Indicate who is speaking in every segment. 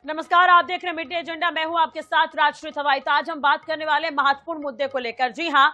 Speaker 1: नमस्कार, आप देख रहे हैं मिड डे एजेंडा। मैं हूं आपके साथ राजश्री थवाई। तो आज हम बात करने वाले महत्वपूर्ण मुद्दे को लेकर। जी हां,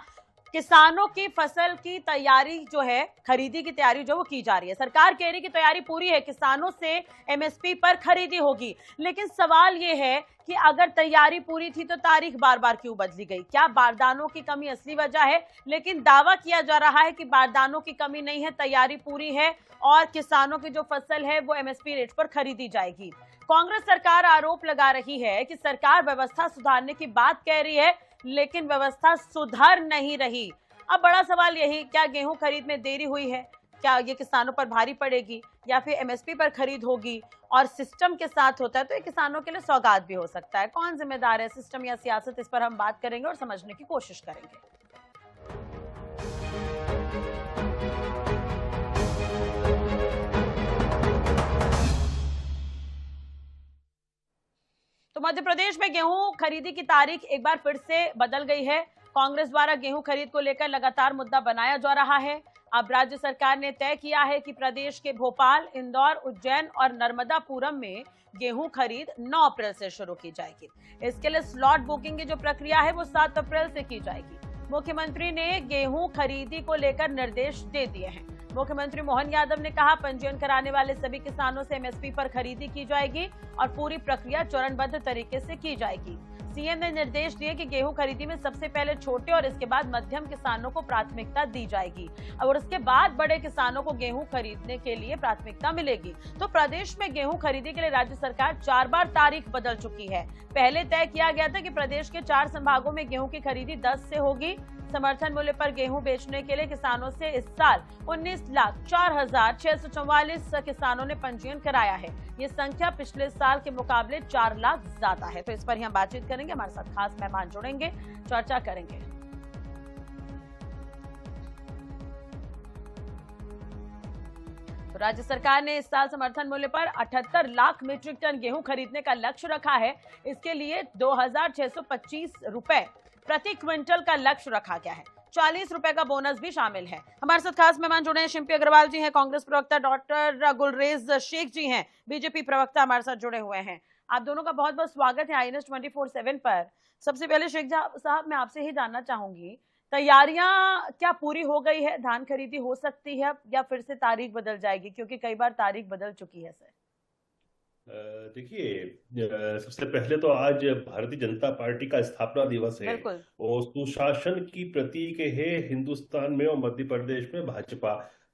Speaker 1: किसानों की फसल की तैयारी जो है, खरीदी की तैयारी जो वो की जा रही है। सरकार कह रही है कि तैयारी पूरी है, किसानों से एमएसपी पर खरीदी होगी। लेकिन सवाल ये है कि अगर तैयारी पूरी थी तो तारीख बार बार क्यों बदली गई? क्या बारदानों की कमी असली वजह है? लेकिन दावा किया जा रहा है कि बारदानों की कमी नहीं है, तैयारी पूरी है और किसानों की जो फसल है वो एमएसपी रेट पर खरीदी जाएगी। कांग्रेस सरकार आरोप लगा रही है कि सरकार व्यवस्था सुधारने की बात कह रही है, लेकिन व्यवस्था सुधर नहीं रही। अब बड़ा सवाल यही, क्या गेहूं खरीद में देरी हुई है? क्या ये किसानों पर भारी पड़ेगी या फिर एमएसपी पर खरीद होगी? और सिस्टम के साथ होता है तो ये किसानों के लिए सौगात भी हो सकता है। कौन जिम्मेदार है, सिस्टम या सियासत? इस पर हम बात करेंगे और समझने की कोशिश करेंगे। तो मध्य प्रदेश में गेहूं खरीदी की तारीख एक बार फिर से बदल गई है। कांग्रेस द्वारा गेहूं खरीद को लेकर लगातार मुद्दा बनाया जा रहा है। अब राज्य सरकार ने तय किया है कि प्रदेश के भोपाल, इंदौर, उज्जैन और नर्मदापुरम में गेहूं खरीद 9 अप्रैल से शुरू की जाएगी। इसके लिए स्लॉट बुकिंग की जो प्रक्रिया है वो 7 अप्रैल से की जाएगी। मुख्यमंत्री ने गेहूं खरीदी को लेकर निर्देश दे दिए हैं। मुख्यमंत्री मोहन यादव ने कहा, पंजीयन कराने वाले सभी किसानों से एमएसपी पर खरीदी की जाएगी और पूरी प्रक्रिया चरणबद्ध तरीके से की जाएगी। सीएम ने निर्देश दिए कि गेहूं खरीदी में सबसे पहले छोटे और इसके बाद मध्यम किसानों को प्राथमिकता दी जाएगी और उसके बाद बड़े किसानों को गेहूं खरीदने के लिए प्राथमिकता मिलेगी। तो प्रदेश में गेहूं खरीदी के लिए राज्य सरकार 4 बार तारीख बदल चुकी है। पहले तय किया गया था कि प्रदेश के 4 संभागों में गेहूं की खरीदी 10 से होगी। समर्थन मूल्य पर गेहूं बेचने के लिए किसानों से इस साल 19,04,644 किसानों ने पंजीयन कराया है। ये संख्या पिछले साल के मुकाबले 4 लाख ज्यादा है। तो इस पर हम बातचीत करेंगे, हमारे साथ खास मेहमान जुड़ेंगे, चर्चा करेंगे। तो राज्य सरकार ने इस साल समर्थन मूल्य पर 78 लाख मीट्रिक टन गेहूं खरीदने का लक्ष्य रखा है। इसके लिए 2,625 रुपए प्रति क्विंटल का लक्ष्य रखा गया है। 40 रुपए का बोनस भी शामिल है। हमारे साथ खास मेहमान जुड़े हैं, शिल्पी अग्रवाल जी हैं, कांग्रेस प्रवक्ता डॉक्टर गुलरेज शेख जी हैं, बीजेपी प्रवक्ता हमारे साथ जुड़े हुए हैं। आप दोनों का बहुत बहुत स्वागत है आई न्यूज़ 24/7 पर। सबसे पहले शेख साहब, मैं आपसे ही जानना चाहूंगी, तैयारियां क्या पूरी हो गई है? धान खरीदी हो सकती है या फिर से तारीख बदल जाएगी? क्योंकि कई बार तारीख बदल चुकी है सर।
Speaker 2: देखिए, सबसे पहले तो आज भारतीय जनता पार्टी का स्थापना दिवस है और सुशासन की प्रतीक है हिंदुस्तान में और मध्य प्रदेश में भाजपा।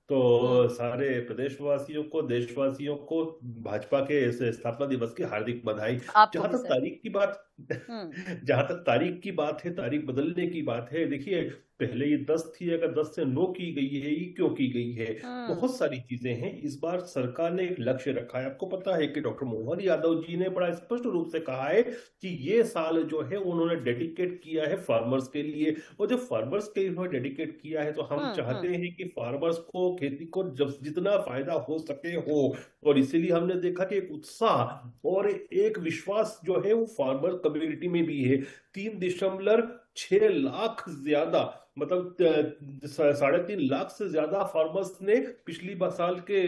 Speaker 2: तो सारे प्रदेशवासियों को, देशवासियों को भाजपा के इस स्थापना दिवस की हार्दिक बधाई। जहां तक तारीख की बात जहां तक तारीख की बात है, तारीख बदलने की बात है, देखिए पहले ये 10 थी, अगर 10 से 9 की गई है, ये क्यों की गई है? बहुत सारी चीजें हैं। इस बार सरकार ने एक लक्ष्य रखा है। आपको पता है कि डॉक्टर मोहन यादव जी ने बड़ा स्पष्ट रूप से कहा है कि ये साल जो है उन्होंने डेडिकेट किया है फार्मर्स के लिए, और जो फार्मर्स के लिए डेडिकेट किया है, तो हम चाहते हैं कि फार्मर्स को, खेती को जब जितना फायदा हो सके हो। और इसीलिए हमने देखा कि एक उत्साह और एक विश्वास जो है वो फार्मर कम्युनिटी में भी है। 3.6 लाख ज्यादा, मतलब 3.5 लाख से ज्यादा फार्मर्स ने पिछली साल के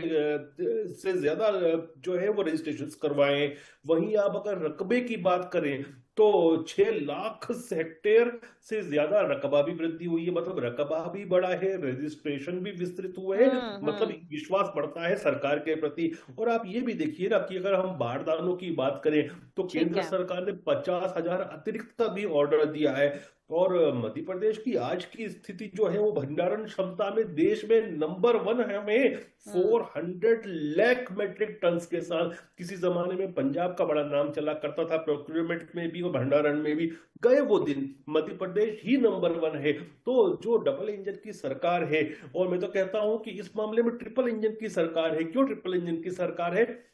Speaker 2: से ज्यादा जो है वो रजिस्ट्रेशन करवाए। वहीं आप अगर रकबे की बात करें तो 6 लाख हेक्टेयर से ज्यादा रकबा भी वृद्धि हुई है, मतलब रकबा भी बढ़ा है, रजिस्ट्रेशन भी विस्तृत हुए है, मतलब विश्वास बढ़ता है सरकार के प्रति। और आप ये भी देखिए ना कि अगर हम बारदानों की बात करें तो केंद्र सरकार ने 50,000 अतिरिक्त का भी ऑर्डर दिया है। और मध्य प्रदेश की आज की स्थिति जो है वो भंडारण क्षमता में देश में नंबर 1 है। हमें 400 लाख मेट्रिक टन के साथ, किसी जमाने में पंजाब का बड़ा नाम चला करता था प्रोक्योरमेंट में भी और भंडारण में भी, गए वो दिन, मध्य प्रदेश ही नंबर 1 है। तो जो डबल इंजन की सरकार है, और मैं तो कहता हूं कि इस मामले में ट्रिपल इंजन की सरकार है। क्यों ट्रिपल इंजन की सरकार है?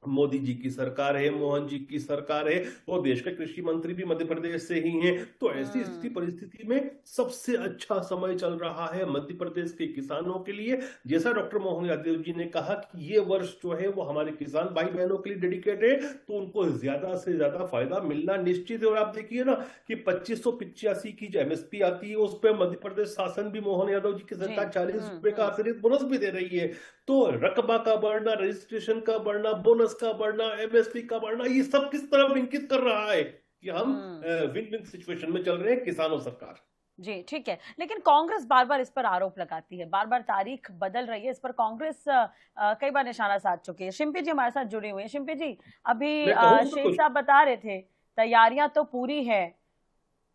Speaker 2: मोदी जी की सरकार है, मोहन जी की सरकार है, और देश के कृषि मंत्री भी मध्य प्रदेश से ही हैं। तो ऐसी स्थिति परिस्थिति में सबसे अच्छा समय चल रहा है मध्य प्रदेश के किसानों के लिए। जैसा डॉक्टर मोहन यादव जी ने कहा कि ये वर्ष जो है वो हमारे किसान भाई बहनों के लिए डेडिकेट है, तो उनको ज्यादा से ज्यादा फायदा मिलना निश्चित है। और आप देखिए ना कि 2585 की जो एमएसपी आती है उस पर मध्य प्रदेश शासन भी, मोहन यादव जी की सरकार 40 रुपए का अतिरिक्त बोनस भी दे रही है। तो रकबा का बढ़ना, रजिस्ट्रेशन का बढ़ना, बोनस का बढ़ना, एमएसपी का बढ़ना, ये सब किस तरफ इंगित कर रहा है कि हम विन विन सिचुएशन में चल रहे हैं, किसानों सरकार।
Speaker 1: जी ठीक है, लेकिन कांग्रेस बार बार इस पर आरोप लगाती है, बार बार तारीख बदल रही है, इस पर कांग्रेस कई बार निशाना साध चुकी है। शिंपी जी हमारे साथ जुड़ी हुई है। शिंपी जी, अभी शेख साहब बता रहे थे तैयारियां तो पूरी है,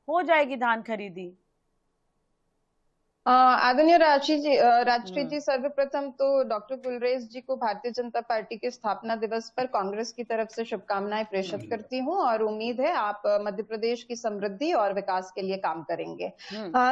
Speaker 1: हो जाएगी धान खरीदी।
Speaker 3: आदरणीय राजश्री जी, सर्वप्रथम तो डॉक्टर कुलरेज जी को भारतीय जनता पार्टी के स्थापना दिवस पर कांग्रेस की तरफ से शुभकामनाएं प्रेषित करती हूं और उम्मीद है आप मध्य प्रदेश की समृद्धि और विकास के लिए काम करेंगे।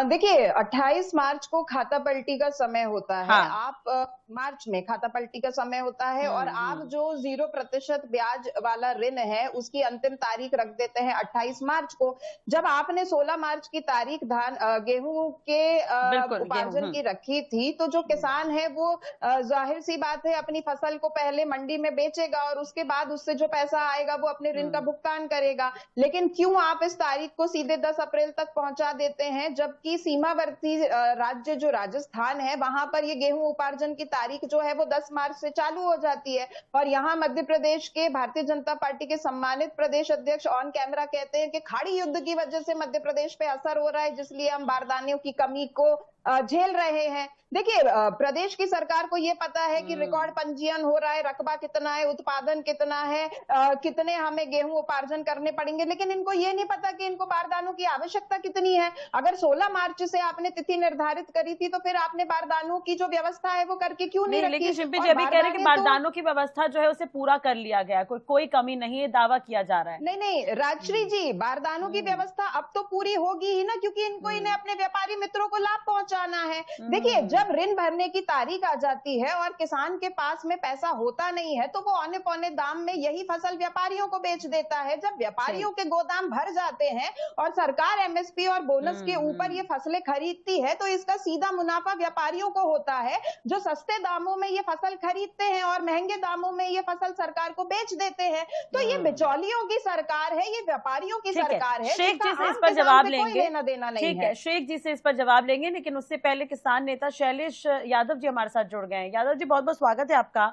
Speaker 3: देखिए, 28 मार्च को खाता पलटी का समय होता है। हाँ। आप मार्च में खाता पलटी का समय होता है और आप जो 0% ब्याज वाला ऋण है उसकी अंतिम तारीख रख देते हैं 28 मार्च को। जब आपने 16 मार्च की तारीख गेहूं के उपार्जन की रखी थी, तो जो किसान है वो जाहिर सी बात है अपनी फसल को पहले मंडी में बेचेगा और उसके बाद उससे जो पैसा आएगा वो अपने ऋण का भुगतान करेगा। लेकिन क्यों आप इस तारीख को सीधे 10 अप्रैल तक पहुंचा देते हैं, जबकि सीमावर्ती राज्य जो राजस्थान है वहां पर ये गेहूं उपार्जन की तारीख जो है वो 10 मार्च से चालू हो जाती है। और यहाँ मध्य प्रदेश के भारतीय जनता पार्टी के सम्मानित प्रदेश अध्यक्ष ऑन कैमरा कहते हैं कि खाड़ी युद्ध की वजह से मध्य प्रदेश पे असर हो रहा है, जिसलिए हम बारदानियों की कमी को झेल रहे हैं। देखिए, प्रदेश की सरकार को ये पता है कि रिकॉर्ड पंजीयन हो रहा है, रकबा कितना है, उत्पादन कितना है, कितने हमें गेहूं उपार्जन करने पड़ेंगे, लेकिन इनको ये नहीं पता कि इनको बारदानों की आवश्यकता कितनी है। अगर 16 मार्च से आपने तिथि निर्धारित करी थी तो फिर आपने बारदानों की जो व्यवस्था है वो करके क्यों नहीं रखी?
Speaker 1: लेकिन शिंपी जी अभी कह रहे हैं कि बारदानों की व्यवस्था जो है उसे पूरा कर लिया गया, कोई कमी नहीं है, दावा किया जा रहा है।
Speaker 3: नहीं, राजश्री जी, बारदानों की व्यवस्था अब तो पूरी होगी ही ना, क्योंकि इन्हें अपने व्यापारी मित्रों को लाभ पहुंचाना है। देखिए, जब ऋण भरने की तारीख आ जाती है और किसान के पास में पैसा होता नहीं है तो वो औने पौने दाम में यही फसल व्यापारियों को बेच देता है। जब व्यापारियों के गोदाम भर जाते हैं और सरकार एमएसपी और बोनस के ऊपर ये फसलें खरीदती है तो इसका सीधा मुनाफा व्यापारियों को होता है, जो सस्ते दामों में ये फसल खरीदते हैं और महंगे दामों में ये फसल सरकार को बेच देते हैं। तो ये बिचौलियों की सरकार है, ये व्यापारियों की सरकार है।
Speaker 1: शेख जी से इस पर जवाब लेंगे, ठीक है, शेख जी से इस पर जवाब लेंगे, लेकिन उससे पहले किसान नेता शैलेश यादव जी हमारे साथ जुड़ गए हैं। यादव जी, बहुत बहुत स्वागत है आपका।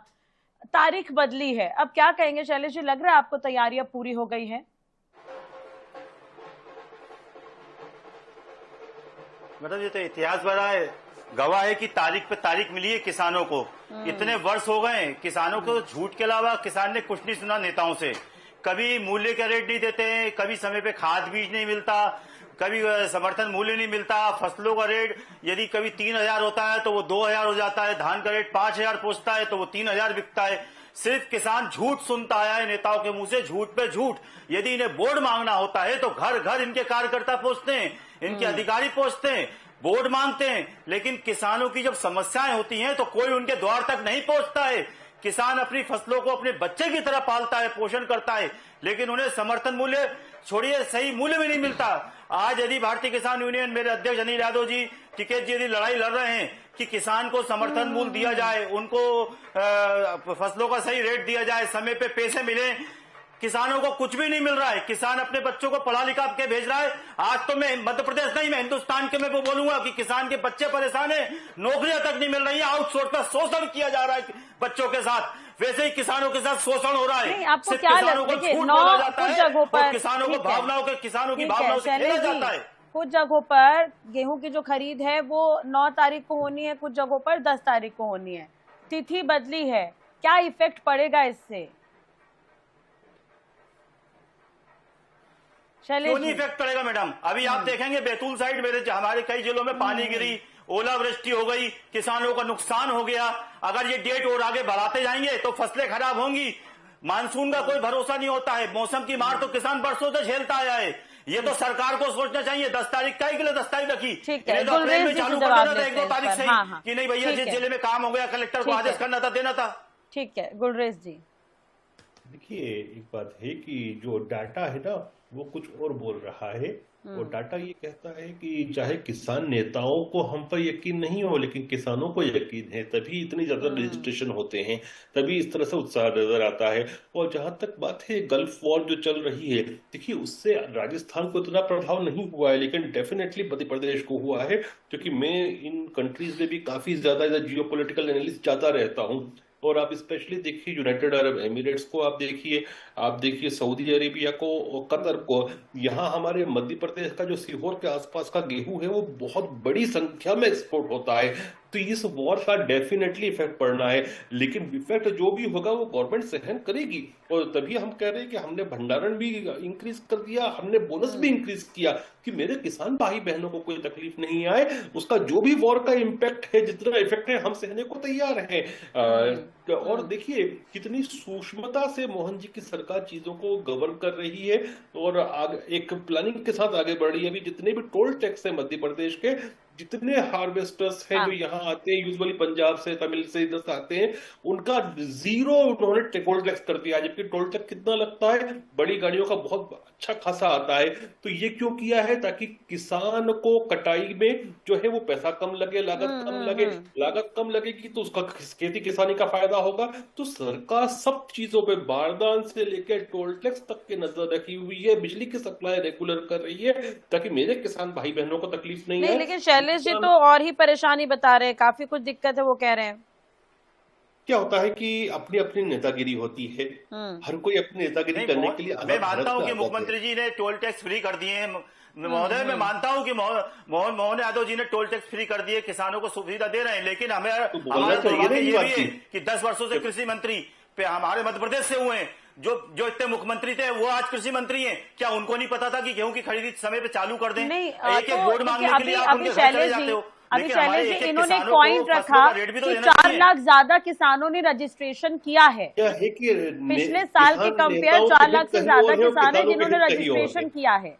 Speaker 1: तारीख बदली है, अब क्या कहेंगे शैलेश जी, लग रहा है आपको तैयारियां पूरी हो गई है?
Speaker 4: मैडम, ये तो इतिहास बड़ा है, गवाह है कि तारीख पे तारीख मिली है किसानों को। इतने वर्ष हो गए किसानों को, झूठ के अलावा किसान ने कुछ नहीं सुना नेताओं से। कभी मूल्य का रेट नहीं देते हैं, कभी समय पे खाद बीज नहीं मिलता, कभी समर्थन मूल्य नहीं मिलता, फसलों का रेट यदि कभी 3,000 होता है तो वो 2,000 हो जाता है, धान का रेट 5,000 पहुंचता है तो वो 3,000 बिकता है। सिर्फ किसान झूठ सुनता आया है नेताओं के मुंह से, झूठ पे झूठ। यदि इन्हें बोर्ड मांगना होता है तो घर घर इनके कार्यकर्ता पहुंचते हैं, इनके अधिकारी पहुंचते हैं, बोर्ड मांगते हैं, लेकिन किसानों की जब समस्याएं होती हैं तो कोई उनके द्वार तक नहीं पहुंचता है। किसान अपनी फसलों को अपने बच्चे की तरह पालता है, पोषण करता है, लेकिन उन्हें समर्थन मूल्य छोड़िए सही मूल्य भी नहीं मिलता। आज यदि भारतीय किसान यूनियन, मेरे अध्यक्ष अनिल यादव जी, टिकैत जी यदि लड़ाई लड़ रहे हैं कि किसान को समर्थन मूल्य दिया जाए, उनको फसलों का सही रेट दिया जाए, समय पे पैसे मिले, किसानों को कुछ भी नहीं मिल रहा है। किसान अपने बच्चों को पढ़ा लिखा के भेज रहा है। आज तो मैं मध्य प्रदेश नहीं, मैं हिंदुस्तान के मैं वो बोलूंगा कि किसान के बच्चे परेशान है, नौकरियां तक नहीं मिल रही है, आउटसोर्स पर शोषण किया जा रहा है बच्चों के साथ, वैसे ही किसानों के साथ शोषण हो रहा है।
Speaker 1: आपको क्या
Speaker 4: किसानों को छूट बोला जाता है और किसानों को भावनाओं के, किसानों की भावनाओं से खेला जाता है।
Speaker 1: कुछ जगहों पर गेहूं की जो खरीद है वो 9 तारीख को होनी है, कुछ जगहों पर 10 तारीख को होनी है, तिथि बदली है, क्या इफेक्ट पड़ेगा इससे?
Speaker 4: क्यों नहीं इफेक्ट पड़ेगा मैडम? अभी आप देखेंगे बैतूल साइड हमारे कई जिलों में पानी गिरी, ओलावृष्टि हो गई, किसानों का नुकसान हो गया। अगर ये डेट और आगे बढ़ाते जाएंगे तो फसलें खराब होंगी। मानसून का कोई भरोसा नहीं होता है, मौसम की मार तो किसान बरसों से झेलता आया है। ये तो सरकार को सोचना चाहिए। 10 तारीख का ही के लिए 10 तारीख रखी, तो अप्रैल में चालू कर देना था 1-2 तारीख से कि नहीं भैया जिस जिले में काम हो गया कलेक्टर को आदेश करना था, देना था।
Speaker 1: ठीक है गुलरेज जी,
Speaker 2: देखिए एक बात है कि जो डाटा है ना वो कुछ और बोल रहा है, और डाटा ये कहता है कि चाहे किसान नेताओं को हम पर यकीन नहीं हो लेकिन किसानों को यकीन है, तभी इतनी ज्यादा रजिस्ट्रेशन होते हैं, तभी इस तरह से उत्साह नजर आता है। और जहां तक बात है गल्फ वॉर जो चल रही है, देखिए उससे राजस्थान को इतना प्रभाव नहीं हुआ है, लेकिन डेफिनेटली मध्य प्रदेश को हुआ है, क्योंकि मैं इन कंट्रीज में भी काफी ज्यादा जियोपॉलिटिकल एनालिस्ट ज्यादा रहता हूँ। और आप स्पेशली देखिए यूनाइटेड अरब एमिरेट्स को, आप देखिए सऊदी अरेबिया को और कतर को। यहाँ हमारे मध्य प्रदेश का जो सीहोर के आसपास का गेहूं है वो बहुत बड़ी संख्या में एक्सपोर्ट होता है। तो इस वॉर का डेफिनेटली इफेक्ट पड़ना है, लेकिन इफेक्ट जो भी होगा वो गवर्नमेंट सहन करेगी। और तभी हम कह रहे हैं कि हमने भंडारण भी इंक्रीज कर दिया, हमने बोनस भी इंक्रीज किया कि मेरे किसान भाई बहनों को कोई तकलीफ नहीं आए। उसका जो भी वॉर का इम्पैक्ट है, जितना इफेक्ट है, हम सहने को तैयार हैं। और देखिए कितनी सूक्ष्मता से मोहन जी की सरकार चीजों को गवर्न कर रही है और एक प्लानिंग के साथ आगे बढ़ रही है। अभी जितने भी टोल टैक्स है मध्य प्रदेश के, जितने हार्वेस्टर्स हैं जो यहाँ आते हैं, यूजुअली पंजाब से, तमिल से, इधर से आते हैं, उनका जीरो उन्होंने टोल टैक्स कर दिया। जबकि टोल टैक्स कितना लगता है, बड़ी गाड़ियों का बहुत अच्छा खासा आता है। तो ये क्यों किया है? ताकि किसान को कटाई में जो है वो पैसा कम लगे, लागत कम लगे। लागत कम लगेगी तो उसका खेती किसानी का फायदा होगा। तो सरकार सब चीजों पे, बारदान से लेकर टोल टैक्स तक की नजर रखी हुई है। बिजली की सप्लाई रेगुलर कर रही है ताकि मेरे किसान भाई बहनों को तकलीफ नहीं है।
Speaker 1: लेकिन शैलेश जी तो और ही परेशानी बता रहे हैं, काफी कुछ दिक्कत है वो कह रहे हैं।
Speaker 2: क्या होता है कि अपनी अपनी नेतागिरी होती है, हर कोई अपनी नेतागिरी करने के लिए
Speaker 4: मैं मानता हूं कि मुख्यमंत्री जी ने टोल टैक्स फ्री कर दिए हैं महोदय। मैं मानता हूं कि मोहन यादव जी ने टोल टैक्स फ्री कर दिए, किसानों को सुविधा दे रहे हैं। लेकिन हमारा दुर्भाग्य ये भी है कि 10 वर्षों से कृषि मंत्री पे हमारे मध्य प्रदेश से हुए हैं, जो इतने मुख्यमंत्री थे वो आज कृषि मंत्री हैं। क्या उनको नहीं पता था कि गेहूं की खरीदी समय पे चालू कर दें? एक वोट मांगने के लिए आप उनके घर चले जाते हो।
Speaker 1: अभी शैलेश जी इन्होंने पॉइंट रखा कि 4 लाख ज्यादा किसानों ने रजिस्ट्रेशन किया है। पिछले साल के कंपेयर 4 लाख से ज्यादा किसान हैं जिन्होंने रजिस्ट्रेशन किया है।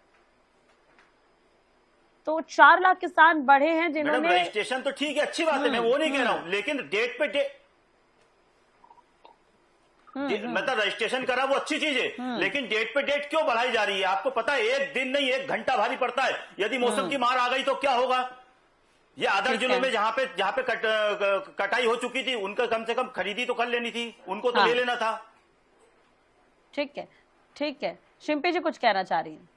Speaker 1: तो 4 लाख किसान बढ़े हैं जिन्होंने
Speaker 4: रजिस्ट्रेशन। तो ठीक है, अच्छी बात है, मैं वो नहीं कह रहा हूं, लेकिन डेट पे डेट मतलब रजिस्ट्रेशन करा वो अच्छी चीज है, लेकिन डेट पे डेट क्यों बढ़ाई जा रही है? आपको पता है एक दिन नहीं 1 घंटा भारी पड़ता है। यदि मौसम की मार आ गई तो क्या होगा? ये अदर जिलों में जहां पे कटाई हो चुकी थी, उनका कम से कम खरीदी तो कर लेनी थी, उनको तो ले लेना था।
Speaker 1: ठीक है। शिंपी जी कुछ कहना चाह रही हैं?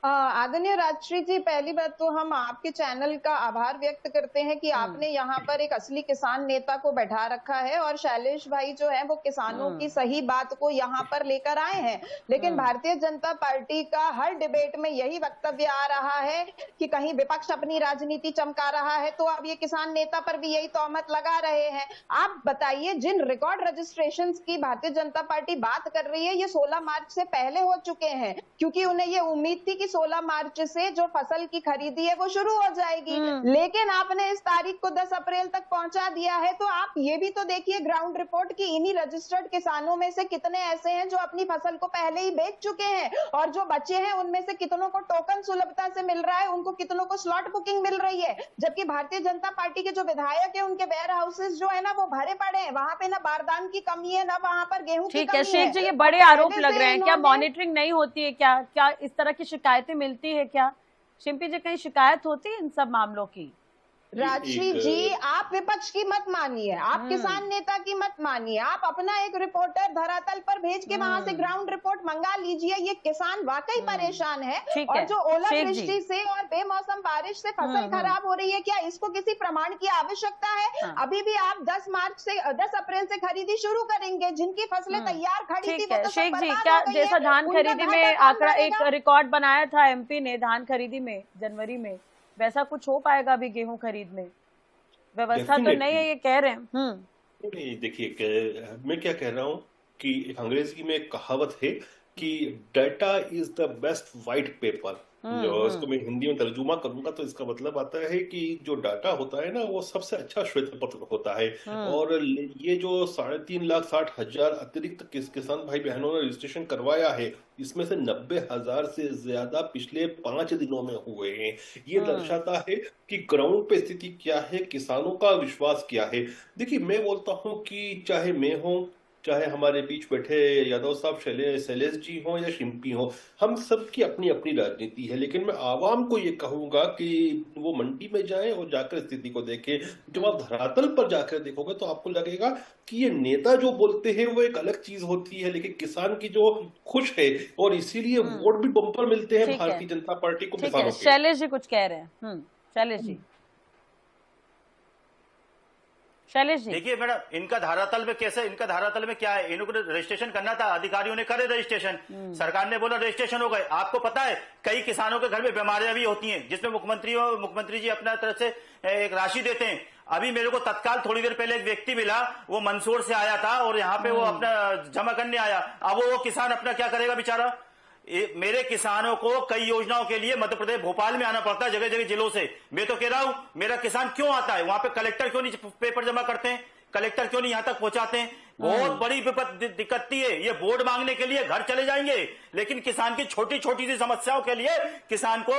Speaker 3: आदरणीय राजश्री जी, पहली बात तो हम आपके चैनल का आभार व्यक्त करते हैं कि आपने यहाँ पर एक असली किसान नेता को बैठा रखा है और शैलेश भाई जो है वो किसानों की सही बात को यहाँ पर लेकर आए हैं। लेकिन भारतीय जनता पार्टी का हर डिबेट में यही वक्तव्य आ रहा है कि कहीं विपक्ष अपनी राजनीति चमका रहा है, तो अब ये किसान नेता पर भी यही तोहमत लगा रहे हैं। आप बताइए, जिन रिकॉर्ड रजिस्ट्रेशन की भारतीय जनता पार्टी बात कर रही है, ये 16 मार्च से पहले हो चुके हैं, क्योंकि उन्हें ये उम्मीद थी कि 16 मार्च से जो फसल की खरीदी है वो शुरू हो जाएगी। लेकिन आपने इस तारीख को 10 अप्रैल तक पहुंचा दिया है। तो आप ये भी तो देखिए ग्राउंड रिपोर्ट की, इन्हीं रजिस्टर्ड किसानों में से कितने ऐसे हैं जो अपनी फसल को पहले ही बेच चुके हैं, और जो बचे हैं उनमें से कितनों को टोकन सुलभता से मिल रहा है, उनको कितनों को स्लॉट बुकिंग मिल रही है। जबकि भारतीय जनता पार्टी के जो विधायक है उनके वेयर हाउसेस जो है ना वो भरे पड़े हैं, वहां पे ना बारदान की कमी है, ना वहां पर गेहूं की कमी है।
Speaker 1: शेख जी, ये बड़े आरोप लग रहे हैं, क्या मॉनिटरिंग नहीं होती है? क्या इस तरह की शिकायतें मिलती है? क्या शिंपी जी कहीं शिकायत होती है इन सब मामलों की?
Speaker 3: राजश्री जी, आप विपक्ष की मत मानिए, आप किसान नेता की मत मानिए, आप अपना एक रिपोर्टर धरातल पर भेज के वहां से ग्राउंड रिपोर्ट मंगा लीजिए। ये किसान वाकई परेशान है, और जो ओलावृष्टि से और बेमौसम बारिश से फसल खराब हो रही है, क्या इसको किसी प्रमाण की आवश्यकता है? अभी भी आप 10 अप्रैल से खरीदी शुरू करेंगे, जिनकी फसलें तैयार खड़ी थी वो तो
Speaker 1: शेख जी, क्या जैसा धान खरीदी में आंकड़ा एक रिकॉर्ड बनाया था एमपी ने धान खरीदी में जनवरी में, वैसा कुछ हो पाएगा अभी गेहूं खरीद में? व्यवस्था तो नहीं है ये कह रहे हैं।
Speaker 2: नहीं, देखिए मैं क्या कह रहा हूँ कि अंग्रेजी में एक कहावत है कि data is the best white paper. जो इसको मैं हिंदी में तर्जुमा करूंगा तो इसका मतलब आता है कि जो डाटा होता है ना वो सबसे अच्छा श्वेत पत्र होता है। और ये जो 3,60,000 अतिरिक्त किसान भाई बहनों ने रजिस्ट्रेशन करवाया है, इसमें से 90,000 से ज्यादा पिछले 5 दिनों में हुए हैं। ये दर्शाता है कि ग्राउंड पे स्थिति क्या है, किसानों का विश्वास क्या है। देखिए मैं बोलता हूँ कि चाहे मैं हूँ, चाहे हमारे बीच बैठे यादव साहब, शैलेश जी हो या शिंपी हो, हम सबकी अपनी अपनी राजनीति है। लेकिन मैं आवाम को ये कहूंगा कि वो मंडी में जाएं और जाकर स्थिति को देखें। जब आप धरातल पर जाकर देखोगे तो आपको लगेगा कि ये नेता जो बोलते हैं वो एक अलग चीज होती है, लेकिन किसान की जो खुश है, और इसीलिए वोट भी बम्पर मिलते हैं भारतीय जनता पार्टी को किसानों के।
Speaker 1: शैलेश जी कुछ कह रहे हैं? शैलेश जी, शैलेश जी
Speaker 4: देखिए मैडम, इनका धरातल में कैसे, इनका धरातल में क्या है, इनको रजिस्ट्रेशन करना था, अधिकारियों ने करे रजिस्ट्रेशन, सरकार ने बोला रजिस्ट्रेशन हो गए। आपको पता है कई किसानों के घर में बीमारियां भी होती हैं, जिसमें मुख्यमंत्री जी अपना तरफ से एक राशि देते हैं। अभी मेरे को तत्काल थोड़ी देर पहले एक व्यक्ति मिला, वो मंदसौर से आया था और यहाँ पे वो अपना जमा करने आया। अब वो किसान अपना क्या करेगा बेचारा। मेरे किसानों को कई योजनाओं के लिए मध्य प्रदेश भोपाल में आना पड़ता है, जगह जगह जिलों से। मैं तो कह रहा हूं मेरा किसान क्यों आता है वहां पे, कलेक्टर क्यों नहीं पेपर जमा करते हैं, कलेक्टर क्यों नहीं यहां तक पहुंचाते हैं। बहुत बड़ी दिक्कत है। ये वोट मांगने के लिए घर चले जाएंगे, लेकिन किसान की छोटी छोटी सी समस्याओं के लिए किसान को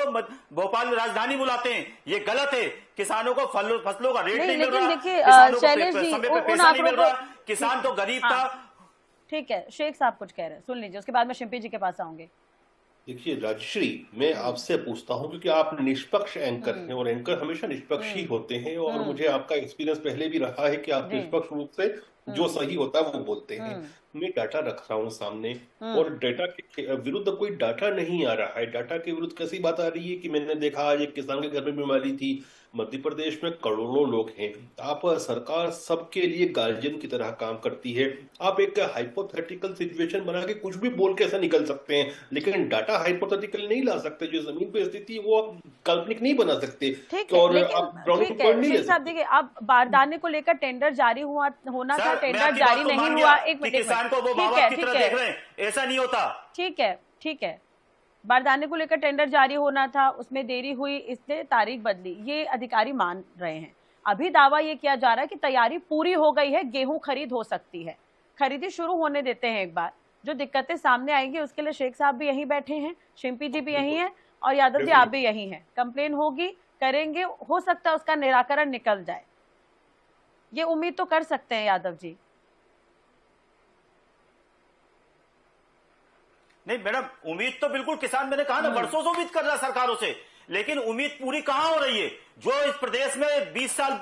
Speaker 4: भोपाल राजधानी बुलाते हैं। ये गलत है। किसानों को फसलों का रेट नहीं मिल रहा, किसानों को समय पे पैसा नहीं मिल रहा, किसान तो गरीब था।
Speaker 1: ठीक है, शेख साहब कुछ कह रहे हैं, सुन लीजिए, उसके बाद में शिंपी जी के पास आऊंगे।
Speaker 2: देखिए राजश्री, मैं आपसे पूछता हूं क्योंकि आप निष्पक्ष एंकर हैं और एंकर हमेशा निष्पक्ष ही होते हैं, और मुझे आपका एक्सपीरियंस पहले भी रहा है कि आप निष्पक्ष रूप से जो सही होता है वो बोलते हैं। मैं डाटा रख रहा हूँ सामने, और डाटा के विरुद्ध कोई डाटा नहीं आ रहा है। डाटा के विरुद्ध कैसी बात आ रही है कि मैंने देखा आज एक किसान के घर में बीमारी थी। मध्य प्रदेश में करोड़ों लोग हैं। आप सरकार सबके लिए गार्जियन की तरह काम करती है। आप एक हाइपोथेटिकल सिचुएशन बना के कुछ भी बोल के ऐसा निकल सकते हैं, लेकिन डाटा हाइपोथेटिकल नहीं ला सकते। जो जमीन पे स्थिति वो आप काल्पनिक नहीं बना सकते। और आप ग्राउंड पे नहीं ले सकते।
Speaker 1: देखिए, अब बारदाने को लेकर टेंडर जारी होना था, टेंडर जारी नहीं हुआ। एक मिनट,
Speaker 4: किसान को वो बाबा की तरह देख रहे हैं, ऐसा नहीं होता।
Speaker 1: ठीक है, बारदाने को लेकर टेंडर जारी होना था, उसमें देरी हुई, इसने तारीख बदली, ये अधिकारी मान रहे हैं। अभी दावा ये किया जा रहा है कि तैयारी पूरी हो गई है, गेहूं खरीद हो सकती है। खरीदी शुरू होने देते हैं एक बार, जो दिक्कतें सामने आएंगी उसके लिए शेख साहब भी यहीं बैठे हैं, शिंपी जी भी यहीं हैं, और यादव जी आप भी यहीं हैं। कंप्लेन होगी, करेंगे, हो सकता है उसका निराकरण निकल जाए, ये उम्मीद तो कर सकते हैं यादव जी।
Speaker 4: नहीं मैडम, उम्मीद तो बिल्कुल किसान, मैंने कहा ना, वर्षों से उम्मीद कर रहा है सरकारों से, लेकिन उम्मीद पूरी कहां हो रही है। जो इस प्रदेश में 20 साल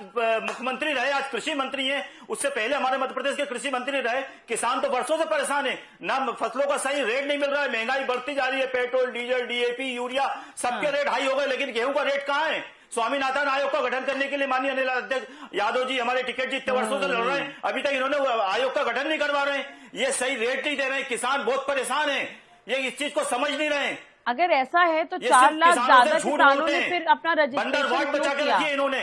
Speaker 4: मुख्यमंत्री रहे, आज कृषि मंत्री हैं, उससे पहले हमारे मध्य प्रदेश के कृषि मंत्री रहे। किसान तो वर्षों से परेशान है, ना फसलों का सही रेट नहीं मिल रहा है, महंगाई बढ़ती जा रही है, पेट्रोल, डीजल, डीएपी, यूरिया सबके रेट हाई हो गए, लेकिन गेहूं का रेट कहां है। स्वामीनाथन आयोग का गठन करने के लिए माननीय अनिल अध्यक्ष यादव जी हमारे टिकट जी इतने वर्षों से लड़ रहे हैं, अभी तक इन्होंने आयोग का गठन नहीं करवा रहे हैं। ये सही रेट नहीं दे रहे हैं, किसान बहुत परेशान है, ये इस चीज को समझ नहीं रहे हैं।
Speaker 1: अगर ऐसा है तो 4 लाख ज्यादा किसानों ने फिर अपना रजिस्ट्रेशन किया।
Speaker 4: इन्होंने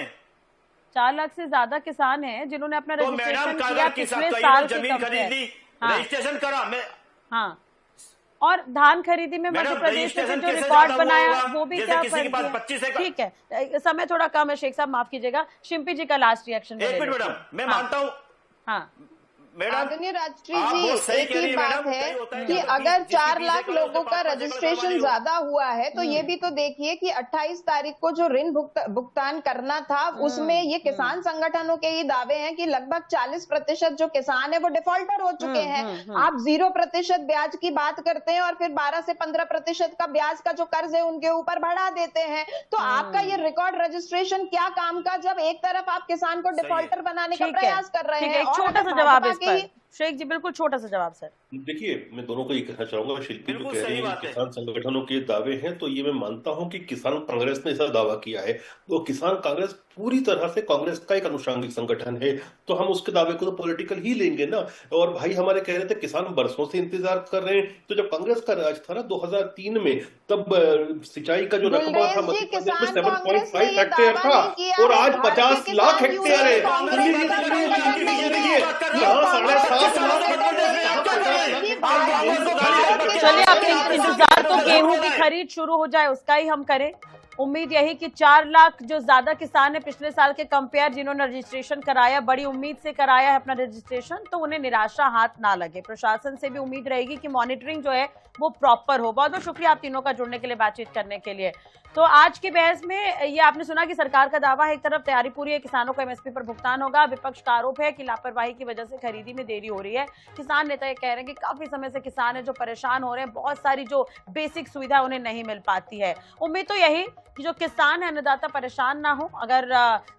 Speaker 1: 4 लाख से ज्यादा किसान हैं जिन्होंने अपना
Speaker 4: तो
Speaker 1: रजिस्ट्रेशन
Speaker 4: मैडम
Speaker 1: किया पिछले साल
Speaker 4: जमीन खरीदी, रजिस्ट्रेशन करा।
Speaker 1: हाँ, और धान खरीदी में मध्य प्रदेश ने जो रिकॉर्ड बनाया वो भी क्या ठीक है। समय थोड़ा कम है शेख साहब, माफ कीजिएगा। शिंपी जी का लास्ट रिएक्शन।
Speaker 4: एक मिनट मैडम, मैं मानता हूँ।
Speaker 1: हाँ
Speaker 3: आदरणीय राजश्री जी, एक ही बात है कि अगर 4 लाख लोगों का रजिस्ट्रेशन ज्यादा हुआ है तो ये भी तो देखिए कि 28 तारीख को जो ऋण भुगतान करना था उसमें ये किसान संगठनों के ही दावे हैं कि लगभग 40% जो किसान है वो डिफॉल्टर हो चुके हैं। आप 0% ब्याज की बात करते हैं और फिर 12 से 15% का ब्याज का जो कर्ज है उनके ऊपर बढ़ा देते हैं। तो आपका ये रिकॉर्ड रजिस्ट्रेशन क्या काम का, जब एक तरफ आप किसान को डिफॉल्टर बनाने का प्रयास कर रहे हैं।
Speaker 1: छोटा सा जवाब शेख जी, बिल्कुल छोटा सा जवाब सर।
Speaker 2: देखिए, मैं दोनों को ये कहना चाहूंगा, शिल्पी जो कह रहे हैं किसान संगठनों के दावे हैं, तो ये मैं मानता हूं कि किसान कांग्रेस ने ऐसा दावा किया है, तो किसान कांग्रेस पूरी तरह से कांग्रेस का एक अनुषंगिक संगठन है, तो हम उसके दावे को तो पॉलिटिकल ही लेंगे ना। और भाई हमारे कह रहे थे किसान बरसों से इंतजार कर रहे हैं, तो जब कांग्रेस का राज था ना 2003 में, तब सिंचाई का जो रकबा था मध्य प्रदेश में 7.5 हेक्टेयर था और आज 50 लाख हेक्टेयर है।
Speaker 1: चलिए, आप इंतजार तो गेहूं की खरीद शुरू हो जाए उसका ही हम करें। उम्मीद यही कि 4 लाख जो ज्यादा किसान है पिछले साल के कंपेयर, जिन्होंने रजिस्ट्रेशन कराया, बड़ी उम्मीद से कराया है अपना रजिस्ट्रेशन, तो उन्हें निराशा हाथ ना लगे। प्रशासन से भी उम्मीद रहेगी कि मॉनिटरिंग जो है वो प्रॉपर हो। बहुत बहुत शुक्रिया आप तीनों का जुड़ने के लिए, बातचीत करने के लिए। तो आज की बहस में ये आपने सुना कि सरकार का दावा है, एक तरफ तैयारी पूरी है, किसानों को एमएसपी पर भुगतान होगा, विपक्ष का आरोप है कि लापरवाही की वजह से खरीदी में देरी हो रही है। किसान नेता ये कह रहे हैं कि काफी समय से किसान है जो परेशान हो रहे हैं, बहुत सारी जो बेसिक सुविधा उन्हें नहीं मिल पाती है। उम्मीद तो यही कि जो किसान है, अन्नदाता परेशान ना हो। अगर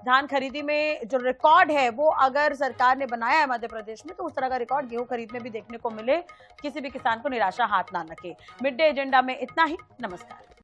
Speaker 1: धान खरीदी में जो रिकॉर्ड है वो अगर सरकार ने बनाया है मध्य प्रदेश में, तो उस तरह का रिकॉर्ड गेहूं खरीद में भी देखने को मिले, किसी भी किसान को निराशा हाथ ना लगे। मिड डे एजेंडा में इतना ही। नमस्कार।